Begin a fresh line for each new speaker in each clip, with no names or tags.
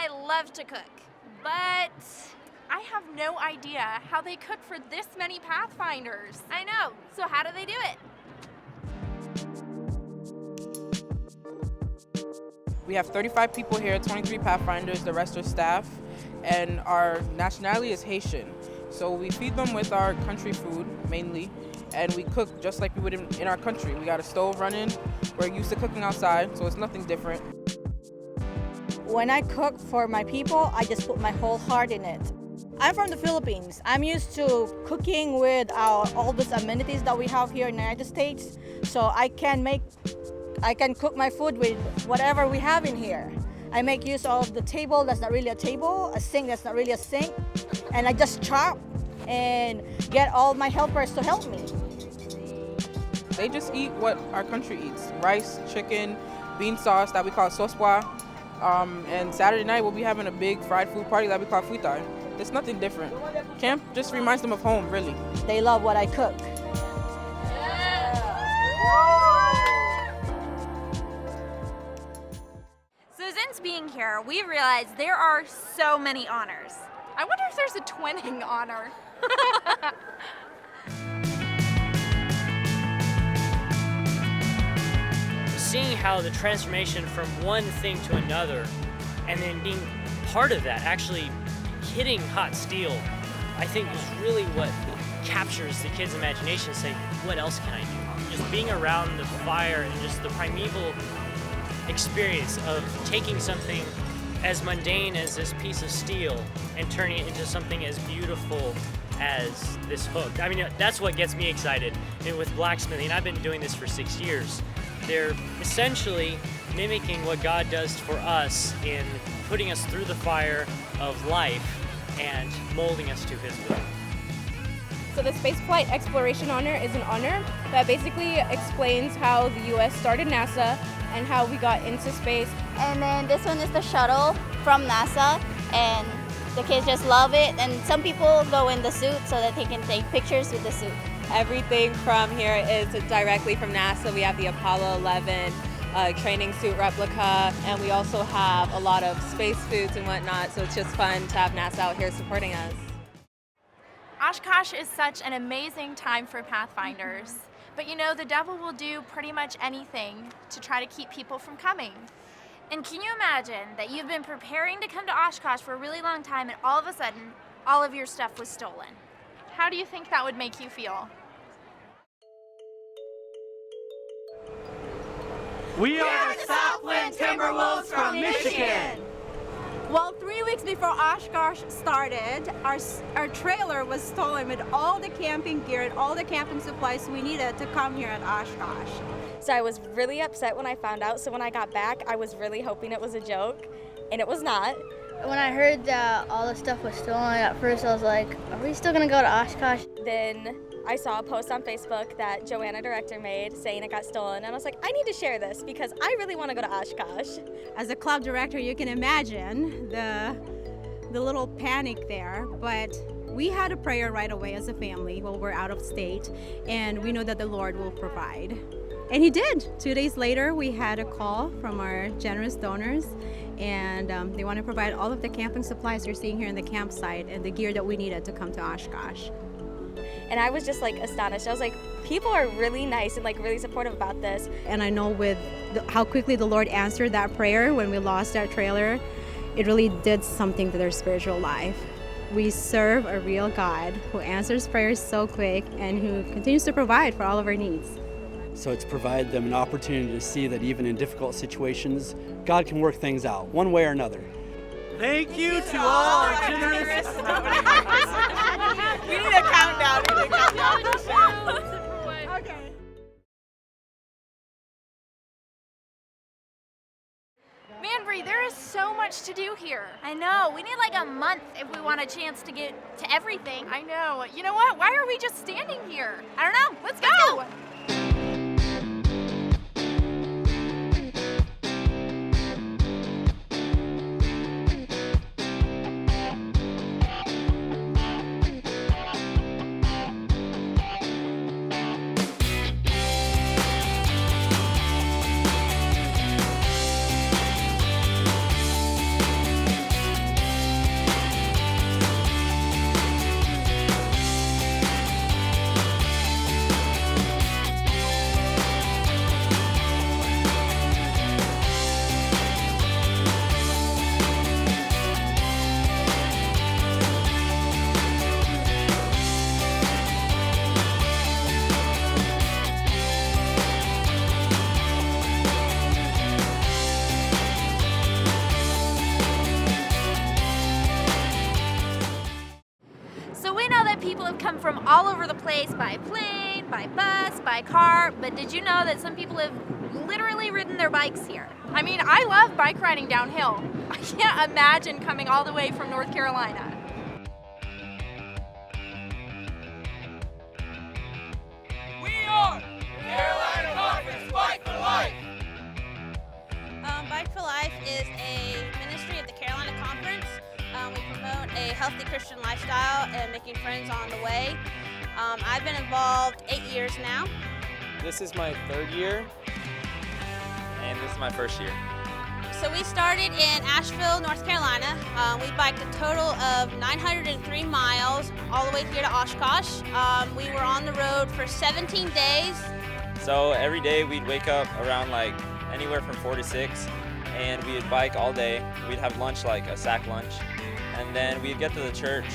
I love to cook, but
I have no idea how they cook for this many Pathfinders.
I know. So how do they do it?
We have 35 people here, 23 Pathfinders, the rest are staff, and our nationality is Haitian. So we feed them with our country food, mainly, and we cook just like we would in our country. We got a stove running, we're used to cooking outside, so it's nothing different.
When I cook for my people, I just put my whole heart in it. I'm from the Philippines. I'm used to cooking with all these amenities that we have here in the United States, so I can cook my food with whatever we have in here. I make use of the table that's not really a table, a sink that's not really a sink, and I just chop and get all my helpers to help me.
They just eat what our country eats: rice, chicken, bean sauce that we call soswa, and Saturday night we'll be having a big fried food party that we call fuitay. It's nothing different. Camp just reminds them of home, really.
They love what I cook.
Since being here, we've realized there are so many honors.
I wonder if there's a twinning honor.
Seeing how the transformation from one thing to another, and then being part of that, actually hitting hot steel, I think is really what captures the kids' imagination. Say, what else can I do? Just being around the fire and just the primeval experience of taking something as mundane as this piece of steel and turning it into something as beautiful as this hook. I mean, that's what gets me excited. And with blacksmithing, I've been doing this for 6 years. They're essentially mimicking what God does for us in putting us through the fire of life and molding us to His will.
So the Spaceflight Exploration Honor is an honor that basically explains how the U.S. started NASA and how we got into space.
And then this one is the shuttle from NASA, and the kids just love it. And some people go in the suit so that they can take pictures with the suit.
Everything from here is directly from NASA. We have the Apollo 11 training suit replica, and we also have a lot of space foods and whatnot, so it's just fun to have NASA out here supporting us.
Oshkosh is such an amazing time for Pathfinders. But you know, the devil will do pretty much anything to try to keep people from coming.
And can you imagine that you've been preparing to come to Oshkosh for a really long time and all of a sudden, all of your stuff was stolen?
How do you think that would make you feel?
We are the Southland Timberwolves from Michigan.
Well, 3 weeks before Oshkosh started, our trailer was stolen with all the camping gear and all the camping supplies we needed to come here at Oshkosh.
So I was really upset when I found out. So when I got back, I was really hoping it was a joke, and it was not.
When I heard that all the stuff was stolen, at first I was like, are we still gonna go to Oshkosh?
Then I saw a post on Facebook that Joanna, director, made saying it got stolen, and I was like, I need to share this because I really want to go to Oshkosh.
As a club director, you can imagine the little panic there, but we had a prayer right away as a family while we're out of state, and we know that the Lord will provide. And He did. 2 days later, we had a call from our generous donors, and they want to provide all of the camping supplies you're seeing here in the campsite and the gear that we needed to come to Oshkosh.
And I was just like astonished. I was like, people are really nice and like really supportive about this.
And I know with how quickly the Lord answered that prayer when we lost our trailer, it really did something to their spiritual life. We serve a real God who answers prayers so quick and who continues to provide for all of our needs.
So it's provided them an opportunity to see that even in difficult situations, God can work things out one way or another.
Thank you to all our generous
We need a countdown.
Okay. Man, Bree, there is so much to do here.
I know. We need like a month if we want a chance to get to everything.
I know. You know what? Why are we just standing here?
I don't know. Let's go. come from all over the place by plane, by bus, by car, but did you know that some people have literally ridden their bikes here?
I mean, I love bike riding downhill. I can't imagine coming all the way from North Carolina.
We are Carolina Conference Bike for Life.
Bike for Life is a ministry of the Carolina Conference. We promote a healthy Christian lifestyle and making friends on the way. I've been involved 8 years now.
This is my 3rd year.
And this is my 1st year.
So we started in Asheville, North Carolina. We biked a total of 903 miles all the way here to Oshkosh. We were on the road for 17 days.
So every day we'd wake up around like anywhere from 4 to 6, and we'd bike all day. We'd have lunch, like a sack lunch, and then we'd get to the church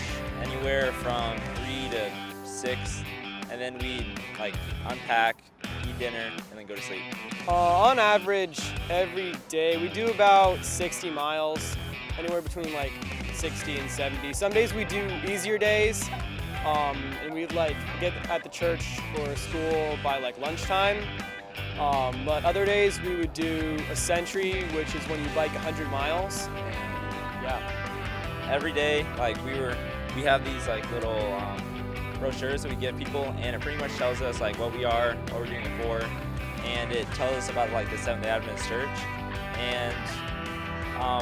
anywhere from 3 to 6, and then we'd like unpack, eat dinner, and then go to sleep.
On average, every day we do about 60 miles, anywhere between like 60 and 70. Some days we do easier days, and we'd like get at the church or school by like lunchtime. But other days we would do a century, which is when you bike 100 miles. Yeah.
Every day, like we have these like little brochures that we give people, and it pretty much tells us like what we are, what we're doing it for, and it tells us about like the Seventh-day Adventist Church. And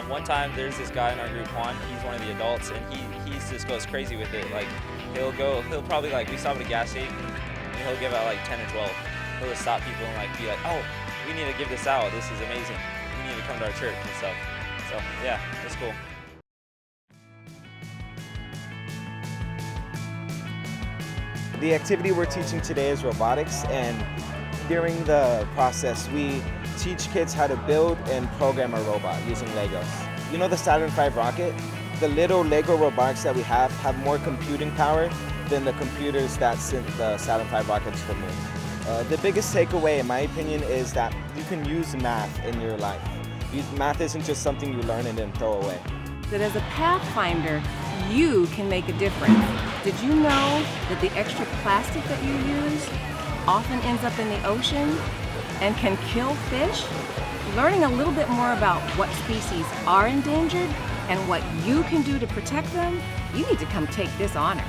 one time there's this guy in our group, Juan. He's one of the adults, and he just goes crazy with it. Like he'll probably like, we stop at a gas station, and he'll give out like 10 or 12. He'll just stop people and like be like, oh, we need to give this out. This is amazing. You need to come to our church and stuff. So yeah, it's cool.
The activity we're teaching today is robotics, and during the process we teach kids how to build and program a robot using Legos. You know the Saturn V rocket? The little Lego robotics that we have more computing power than the computers that sent the Saturn V rocket to the moon. The biggest takeaway, in my opinion, is that you can use math in your life. Math isn't just something you learn and then throw away.
That as a Pathfinder, you can make a difference. Did you know that the extra plastic that you use often ends up in the ocean and can kill fish? Learning a little bit more about what species are endangered and what you can do to protect them, you need to come take this honor.